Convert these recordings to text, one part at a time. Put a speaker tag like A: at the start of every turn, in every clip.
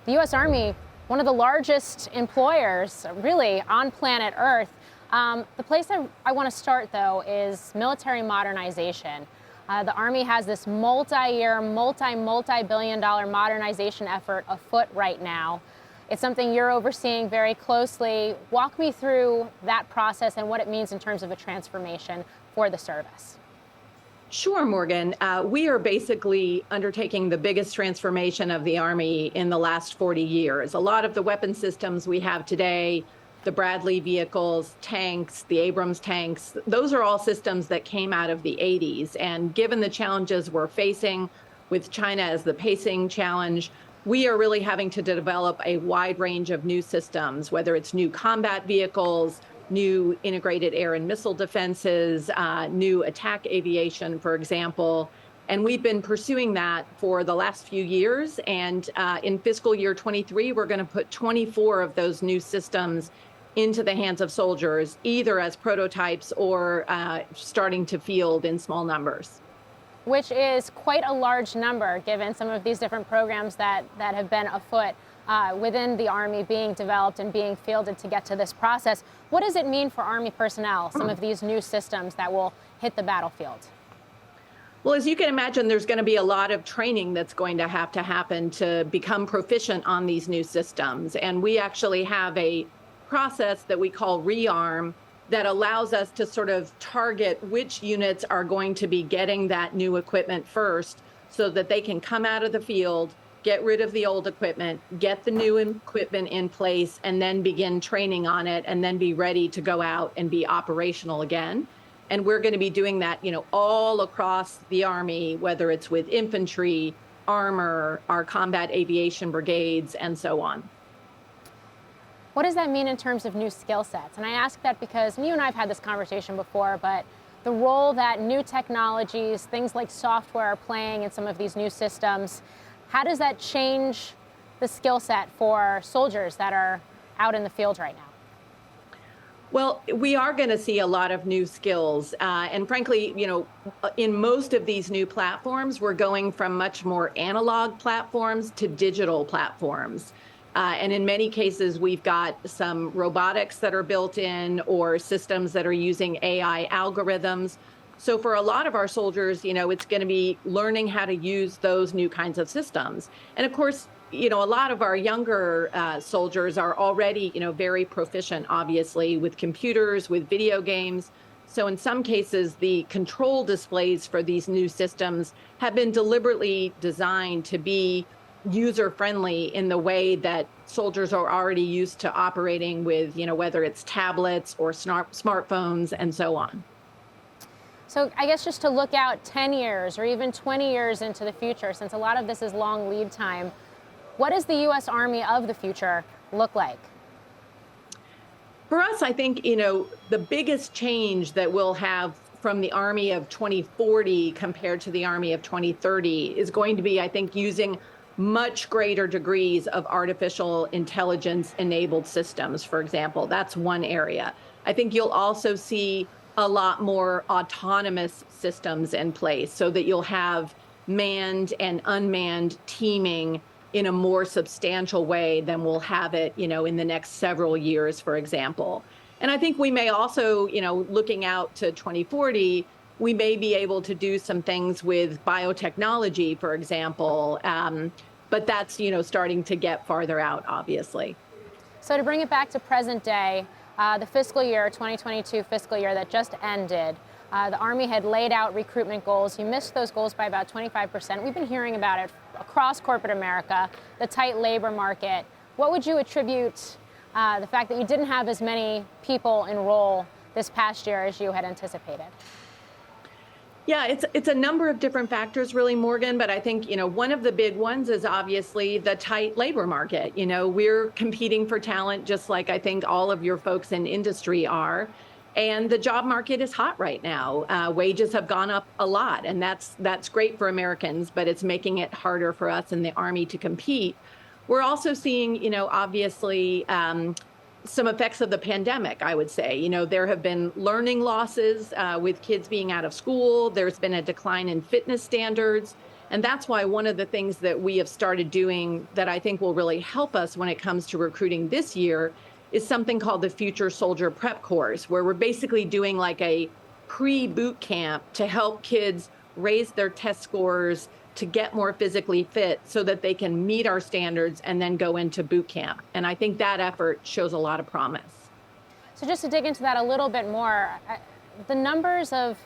A: The U.S. Army, one of the largest employers really on planet Earth. The place I want to start, though, is military modernization. The Army has this multi-year, multi-billion-dollar modernization effort afoot right now. It's something you're overseeing very closely. Walk me through that process and what it means in terms of a transformation for the service.
B: Sure, Morgan. We are basically undertaking the biggest transformation of the Army in the last 40 years. A lot of the weapon systems we have today, the Bradley vehicles, tanks, the Abrams tanks, those are all systems that came out of the 80s. And given the challenges we're facing with China as the pacing challenge, we are really having to develop a wide range of new systems, whether it's new combat vehicles, new integrated air and missile defenses, new attack aviation, for example. And we've been pursuing that for the last few years. And in fiscal year 23, we're going to put 24 of those new systems into the hands of soldiers, either as prototypes or starting to field in small numbers.
A: Which is quite a large number, given some of these different programs that have been afoot within the Army being developed and being fielded to get to this process. What does it mean for Army personnel, some of these new systems that will hit the battlefield?
B: Well, as you can imagine, there's going to be a lot of training that's going to happen to become proficient on these new systems. And we actually have a process that we call rearm that allows us to sort of target which units are going to be getting that new equipment first so that they can come out of the field, get rid of the old equipment, get the new equipment in place, and then begin training on it, and then be ready to go out and be operational again. And we're going to be doing that, all across the Army, whether it's with infantry, armor, our combat aviation brigades, and so on.
A: What does that mean in terms of new skill sets? And I ask that because you and I have had this conversation before, but the role that new technologies, things like software are playing in some of these new systems, how does that change the skill set for soldiers that are out in the field right now?
B: Well, we are going to see a lot of new skills. And frankly, in most of these new platforms, we're going from much more analog platforms to digital platforms. And in many cases, we've got some robotics that are built in or systems that are using AI algorithms. So for a lot of our soldiers, it's going to be learning how to use those new kinds of systems. And of course, a lot of our younger soldiers are already, very proficient, obviously, with computers, with video games. So in some cases, the control displays for these new systems have been deliberately designed to be user-friendly in the way that soldiers are already used to operating with, whether it's tablets or smartphones and so on.
A: So I guess just to look out 10 years or even 20 years into the future, since a lot of this is long lead time, what does the U.S. Army of the future look like?
B: For us, I think, the biggest change that we'll have from the Army of 2040 compared to the Army of 2030 is going to be, I think, using much greater degrees of artificial intelligence enabled systems, for example. That's one area. I think you'll also see a lot more autonomous systems in place so that you'll have manned and unmanned teaming in a more substantial way than we'll have it, in the next several years, for example. And I think we may also, looking out to 2040, we may be able to do some things with biotechnology, for example, but that's, starting to get farther out, obviously.
A: So to bring it back to present day, the fiscal year, 2022 fiscal year that just ended, the Army had laid out recruitment goals. You missed those goals by about 25%. We've been hearing about it across corporate America, the tight labor market. What would you attribute the fact that you didn't have as many people enroll this past year as you had anticipated?
B: Yeah, it's a number of different factors, really, Morgan. But I think, one of the big ones is obviously the tight labor market. We're competing for talent, just like I think all of your folks in industry are. And the job market is hot right now. Wages have gone up a lot, and that's great for Americans, but it's making it harder for us in the Army to compete. We're also seeing, obviously, some effects of the pandemic, I would say. There have been learning losses with kids being out of school. There's been a decline in fitness standards. And that's why one of the things that we have started doing that I think will really help us when it comes to recruiting this year is something called the Future Soldier Prep Course, where we're basically doing like a pre-boot camp to help kids raise their test scores to get more physically fit so that they can meet our standards and then go into boot camp. And I think that effort shows a lot of promise.
A: So just to dig into that a little bit more, the numbers of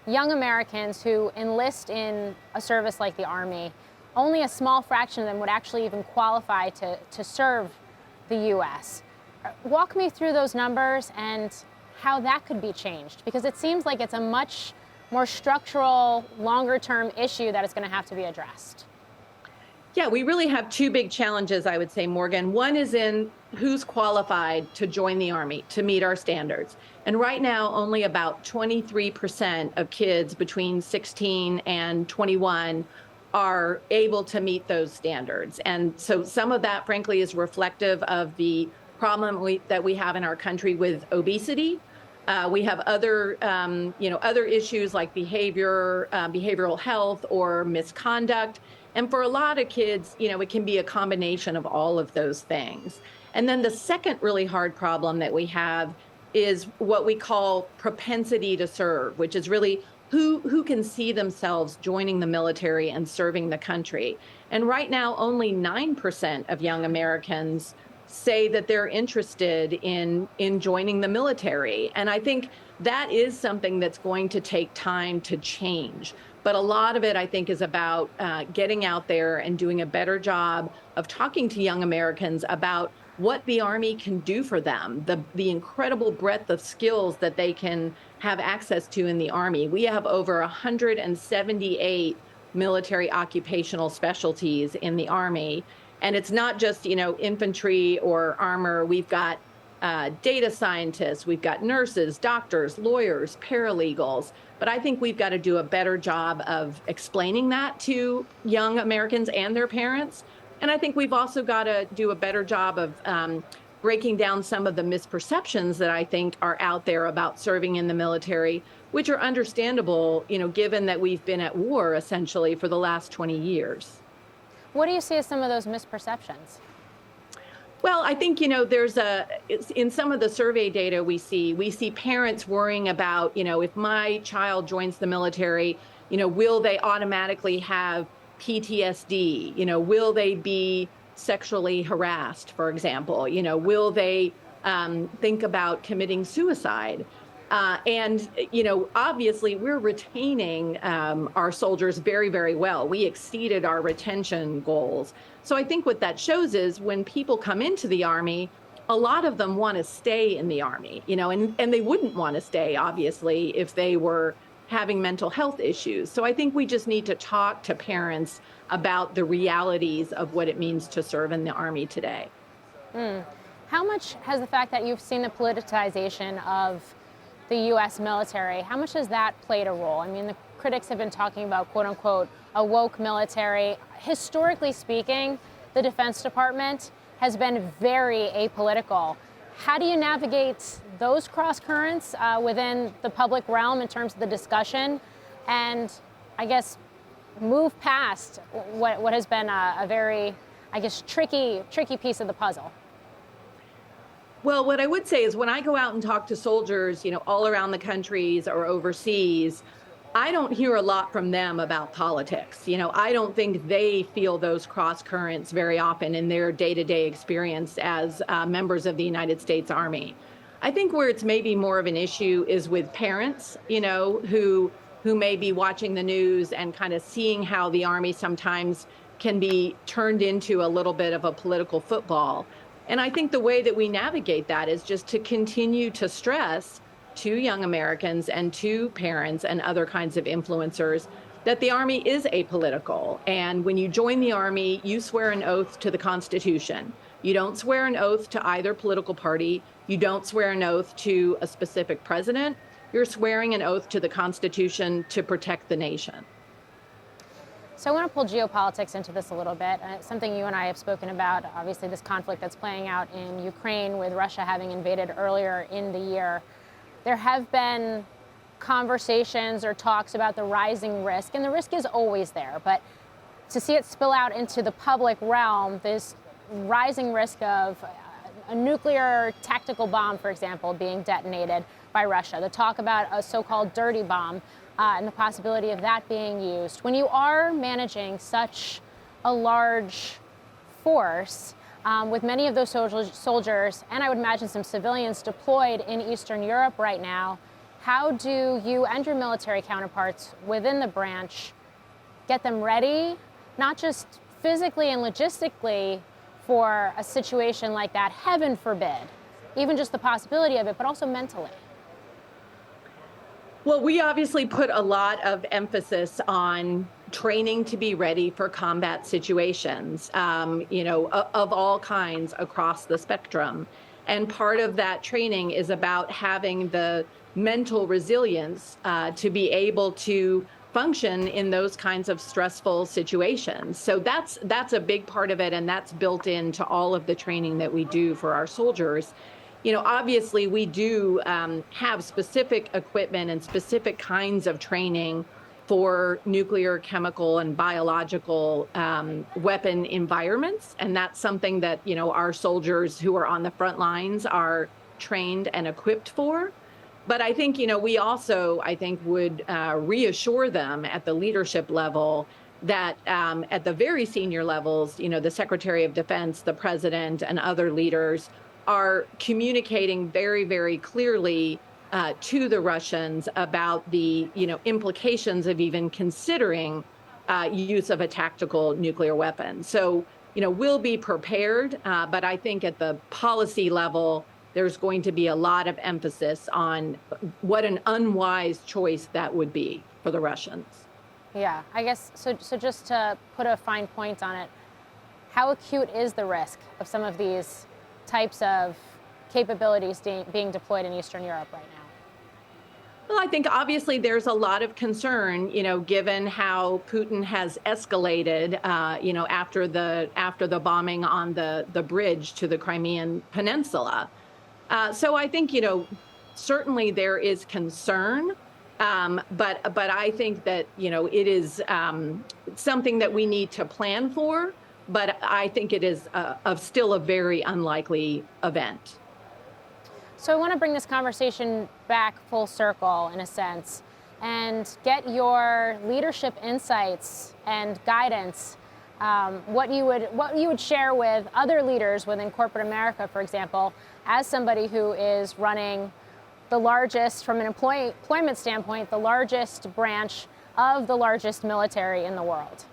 A: young Americans who enlist in a service like the Army, only a small fraction of them would actually even qualify to serve the U.S. Walk me through those numbers and how that could be changed, because it seems like it's a much more structural, longer-term issue that is going to have to be addressed.
B: Yeah, we really have two big challenges, I would say, Morgan. One is in who's qualified to join the Army to meet our standards. And right now, only about 23% of kids between 16 and 21 are able to meet those standards. And so some of that, frankly, is reflective of the problem that we have in our country with obesity. We have other, other issues like behavioral health or misconduct. And for a lot of kids, it can be a combination of all of those things. And then the second really hard problem that we have is what we call propensity to serve, which is really who can see themselves joining the military and serving the country. And right now, only 9% of young Americans say that they're interested in joining the military. And I think that is something that's going to take time to change. But a lot of it, I think, is about getting out there and doing a better job of talking to young Americans about what the Army can do for them, the incredible breadth of skills that they can have access to in the Army. We have over 178 military occupational specialties in the Army. And it's not just, infantry or armor. We've got data scientists, we've got nurses, doctors, lawyers, paralegals. But I think we've got to do a better job of explaining that to young Americans and their parents. And I think we've also got to do a better job of breaking down some of the misperceptions that I think are out there about serving in the military, which are understandable, given that we've been at war essentially for the last 20 years.
A: What do you see as some of those misperceptions?
B: Well, I think, in some of the survey data we see parents worrying about, if my child joins the military, will they automatically have PTSD? Will they be sexually harassed, for example? Will they think about committing suicide? And obviously, we're retaining our soldiers very, very well. We exceeded our retention goals. So I think what that shows is when people come into the Army, a lot of them want to stay in the Army, and they wouldn't want to stay, obviously, if they were having mental health issues. So I think we just need to talk to parents about the realities of what it means to serve in the Army today.
A: How much has the fact that you've seen the politicization of the U.S. military, how much has that played a role? I mean, the critics have been talking about, quote unquote, a woke military. Historically speaking, the Defense Department has been very apolitical. How do you navigate those cross currents within the public realm in terms of the discussion and, I guess, move past what has been a very, tricky piece of the puzzle?
B: Well, what I would say is when I go out and talk to soldiers, all around the countries or overseas, I don't hear a lot from them about politics. I don't think they feel those cross currents very often in their day-to-day experience as members of the United States Army. I think where it's maybe more of an issue is with parents, who may be watching the news and kind of seeing how the Army sometimes can be turned into a little bit of a political football. And I think the way that we navigate that is just to continue to stress to young Americans and to parents and other kinds of influencers that the Army is apolitical. And when you join the Army, you swear an oath to the Constitution. You don't swear an oath to either political party. You don't swear an oath to a specific president. You're swearing an oath to the Constitution to protect the nation.
A: So I want to pull geopolitics into this a little bit. Something you and I have spoken about, obviously this conflict that's playing out in Ukraine with Russia having invaded earlier in the year. There have been conversations or talks about the rising risk, and the risk is always there, but to see it spill out into the public realm, this rising risk of a nuclear tactical bomb, for example, being detonated by Russia, the talk about a so-called dirty bomb and the possibility of that being used. When you are managing such a large force, with many of those soldiers, and I would imagine some civilians deployed in Eastern Europe right now, how do you and your military counterparts within the branch get them ready, not just physically and logistically for a situation like that, heaven forbid, even just the possibility of it, but also mentally?
B: Well, we obviously put a lot of emphasis on training to be ready for combat situations, of all kinds across the spectrum. And part of that training is about having the mental resilience to be able to function in those kinds of stressful situations. So that's a big part of it, and that's built into all of the training that we do for our soldiers. Obviously, we do have specific equipment and specific kinds of training for nuclear, chemical, and biological weapon environments. And that's something that, our soldiers who are on the front lines are trained and equipped for. But I think, we also, would reassure them at the leadership level that at the very senior levels, the Secretary of Defense, the President, and other leaders are communicating very, very clearly to the Russians about the implications of even considering use of a tactical nuclear weapon. So we'll be prepared, but I think at the policy level, there's going to be a lot of emphasis on what an unwise choice that would be for the Russians.
A: Yeah, I guess so just to put a fine point on it, how acute is the risk of some of these types of capabilities being deployed in Eastern Europe right now?
B: Well, I think obviously there's a lot of concern, given how Putin has escalated, after the bombing on the bridge to the Crimean Peninsula. So I think, certainly there is concern, but I think that, it is something that we need to plan for. But I think it is still a very unlikely event.
A: So I want to bring this conversation back full circle, in a sense, and get your leadership insights and guidance. What you would share with other leaders within corporate America, for example, as somebody who is running the largest, from an employment standpoint, the largest branch of the largest military in the world.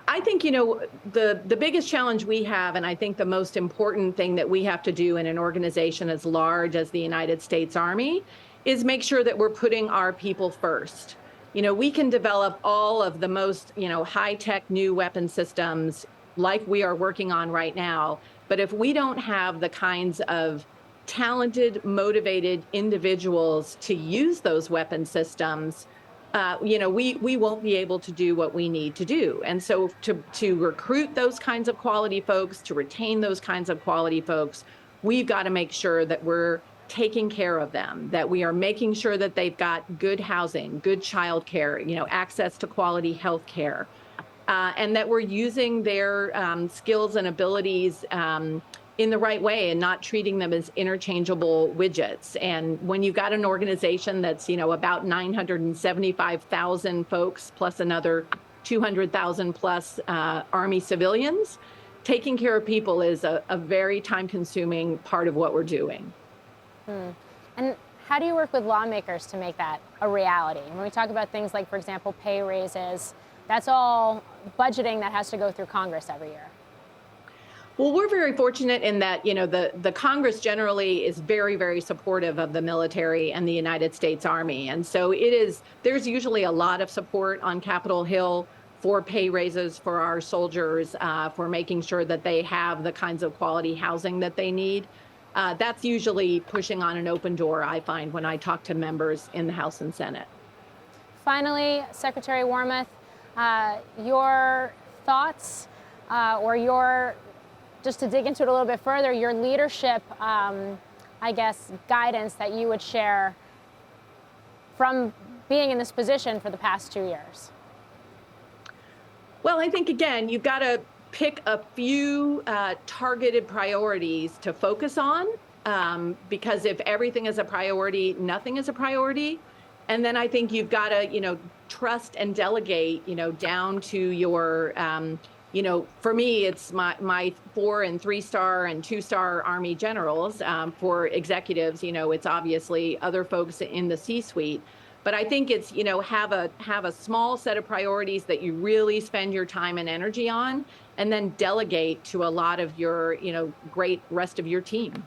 B: I think, the biggest challenge we have, and I think the most important thing that we have to do in an organization as large as the United States Army is make sure that we're putting our people first. We can develop all of the most, high-tech new weapon systems like we are working on right now. But if we don't have the kinds of talented, motivated individuals to use those weapon systems, we won't be able to do what we need to do. And so to recruit those kinds of quality folks, to retain those kinds of quality folks, we've got to make sure that we're taking care of them, that we are making sure that they've got good housing, good childcare, access to quality health care, and that we're using their skills and abilities in the right way and not treating them as interchangeable widgets. And when you've got an organization that's, about 975,000 folks plus another 200,000 plus Army civilians, taking care of people is a very time-consuming part of what we're doing.
A: And how do you work with lawmakers to make that a reality? When we talk about things like, for example, pay raises, that's all budgeting that has to go through Congress every year.
B: Well, we're very fortunate in that, the Congress generally is very, very supportive of the military and the United States Army. And so there's usually a lot of support on Capitol Hill for pay raises for our soldiers, for making sure that they have the kinds of quality housing that they need. That's usually pushing on an open door, I find, when I talk to members in the House and Senate.
A: Finally, Secretary Wormuth, your thoughts or your, just to dig into it a little bit further, your leadership, guidance that you would share from being in this position for the past 2 years.
B: Well, I think, again, you've got to pick a few targeted priorities to focus on, because if everything is a priority, nothing is a priority. And then I think you've got to, trust and delegate, down to your, for me, it's my 4 and 3-star and 2-star Army generals. For executives, it's obviously other folks in the C-suite. But I think it's, have a small set of priorities that you really spend your time and energy on, and then delegate to a lot of your, great rest of your team.